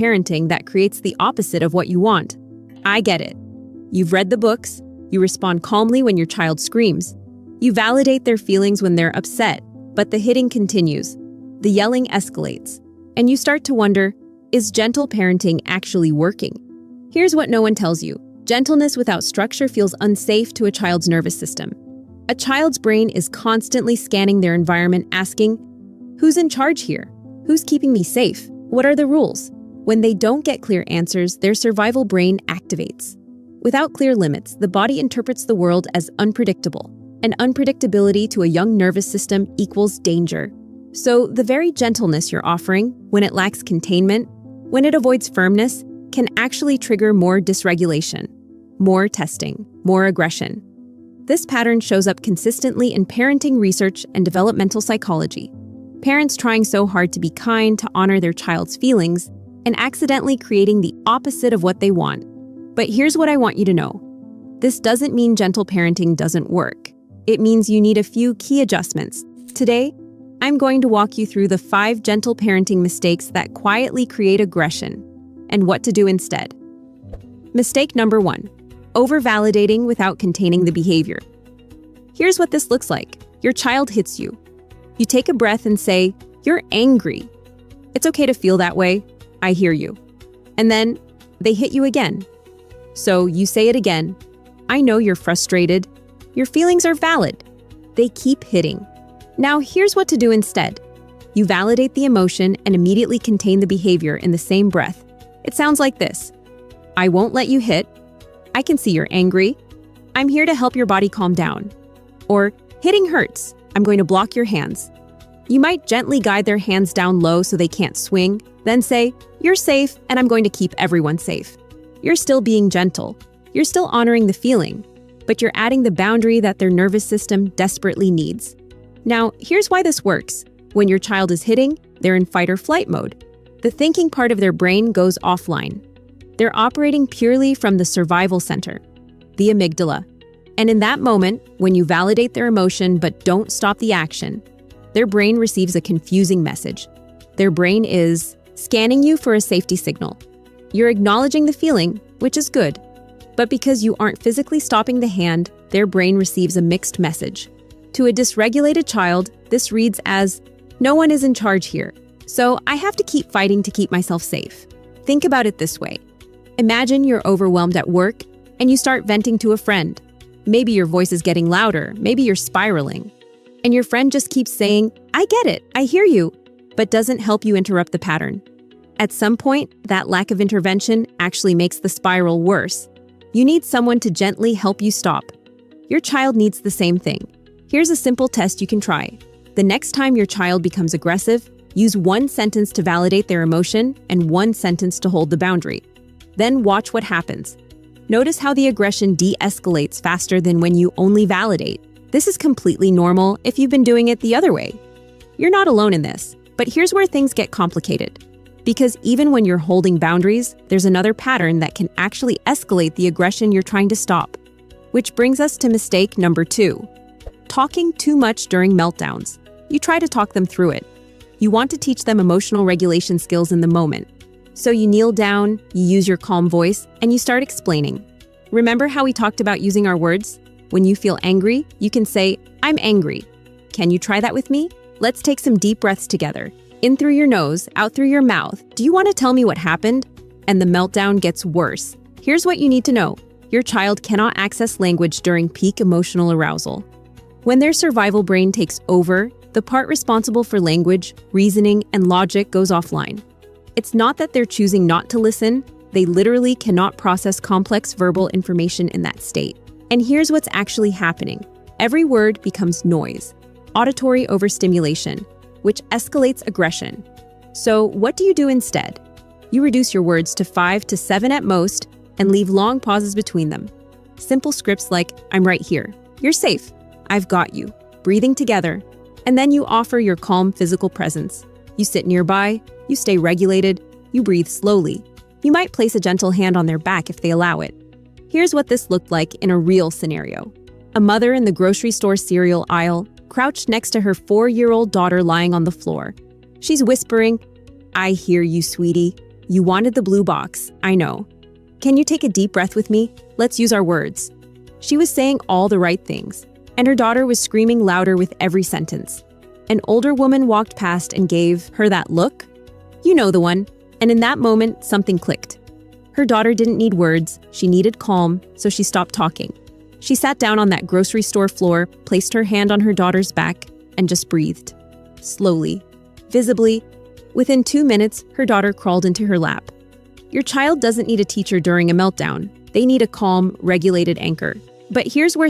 parenting that creates the opposite of what you want. I get it. You've read the books, you respond calmly when your child screams, you validate their feelings when they're upset, but the hitting continues, the yelling escalates, and you start to wonder, is gentle parenting actually working? Here's what no one tells you. Gentleness without structure feels unsafe to a child's nervous system. A child's brain is constantly scanning their environment, asking, who's in charge here? Who's keeping me safe? What are the rules? When they don't get clear answers, their survival brain activates. Without clear limits, the body interprets the world as unpredictable, and unpredictability to a young nervous system equals danger. So the very gentleness you're offering, when it lacks containment, when it avoids firmness, can actually trigger more dysregulation, more testing, more aggression. This pattern shows up consistently in parenting research and developmental psychology. Parents trying so hard to be kind, to honor their child's feelings, and accidentally creating the opposite of what they want. But here's what I want you to know. This doesn't mean gentle parenting doesn't work. It means you need a few key adjustments. Today, I'm going to walk you through the 5 gentle parenting mistakes that quietly create aggression and what to do instead. Mistake number 1, over-validating without containing the behavior. Here's what this looks like. Your child hits you. You take a breath and say, "You're angry." It's okay to feel that way. I hear you. And then they hit you again. So you say it again. "I know you're frustrated. Your feelings are valid." They keep hitting. Now here's what to do instead. You validate the emotion and immediately contain the behavior in the same breath. It sounds like this. "I won't let you hit. I can see you're angry. I'm here to help your body calm down." Or, "Hitting hurts. I'm going to block your hands." You might gently guide their hands down low so they can't swing, then say, "You're safe and I'm going to keep everyone safe." You're still being gentle. You're still honoring the feeling, but you're adding the boundary that their nervous system desperately needs. Now, here's why this works. When your child is hitting, they're in fight or flight mode. The thinking part of their brain goes offline. They're operating purely from the survival center, the amygdala. And in that moment, when you validate their emotion but don't stop the action, their brain receives a confusing message. Their brain is scanning you for a safety signal. You're acknowledging the feeling, which is good. But because you aren't physically stopping the hand, their brain receives a mixed message. To a dysregulated child, this reads as, "No one is in charge here, so I have to keep fighting to keep myself safe." Think about it this way. Imagine you're overwhelmed at work and you start venting to a friend. Maybe your voice is getting louder, maybe you're spiraling. And your friend just keeps saying, "I get it, I hear you," but doesn't help you interrupt the pattern. At some point, that lack of intervention actually makes the spiral worse. You need someone to gently help you stop. Your child needs the same thing. Here's a simple test you can try. The next time your child becomes aggressive, use 1 sentence to validate their emotion and 1 sentence to hold the boundary. Then watch what happens. Notice how the aggression de-escalates faster than when you only validate. This is completely normal if you've been doing it the other way. You're not alone in this, but here's where things get complicated. Because even when you're holding boundaries, there's another pattern that can actually escalate the aggression you're trying to stop. Which brings us to mistake number 2. Talking too much during meltdowns. You try to talk them through it. You want to teach them emotional regulation skills in the moment. So you kneel down, you use your calm voice, and you start explaining. Remember how we talked about using our words? When you feel angry, you can say, "I'm angry." Can you try that with me? Let's take some deep breaths together. In through your nose, out through your mouth. Do you want to tell me what happened? And the meltdown gets worse. Here's what you need to know. Your child cannot access language during peak emotional arousal. When their survival brain takes over, the part responsible for language, reasoning, and logic goes offline. It's not that they're choosing not to listen, they literally cannot process complex verbal information in that state. And here's what's actually happening. Every word becomes noise, auditory overstimulation, which escalates aggression. So what do you do instead? You reduce your words to 5 to 7 at most and leave long pauses between them. Simple scripts like, "I'm right here," "You're safe," "I've got you," breathing together. And then you offer your calm physical presence. You sit nearby, you stay regulated, you breathe slowly. You might place a gentle hand on their back if they allow it. Here's what this looked like in a real scenario. A mother in the grocery store cereal aisle, crouched next to her 4-year-old daughter lying on the floor. She's whispering, "I hear you, sweetie. You wanted the blue box, I know. Can you take a deep breath with me? Let's use our words. She was saying all the right things, and her daughter was screaming louder with every sentence. An older woman walked past and gave her that look. You know the one. And in that moment, something clicked. Her daughter didn't need words, she needed calm, so she stopped talking. She sat down on that grocery store floor, placed her hand on her daughter's back, and just breathed. Slowly, visibly. Within 2 minutes, her daughter crawled into her lap. Your child doesn't need a teacher during a meltdown. They need a calm, regulated anchor. But here's where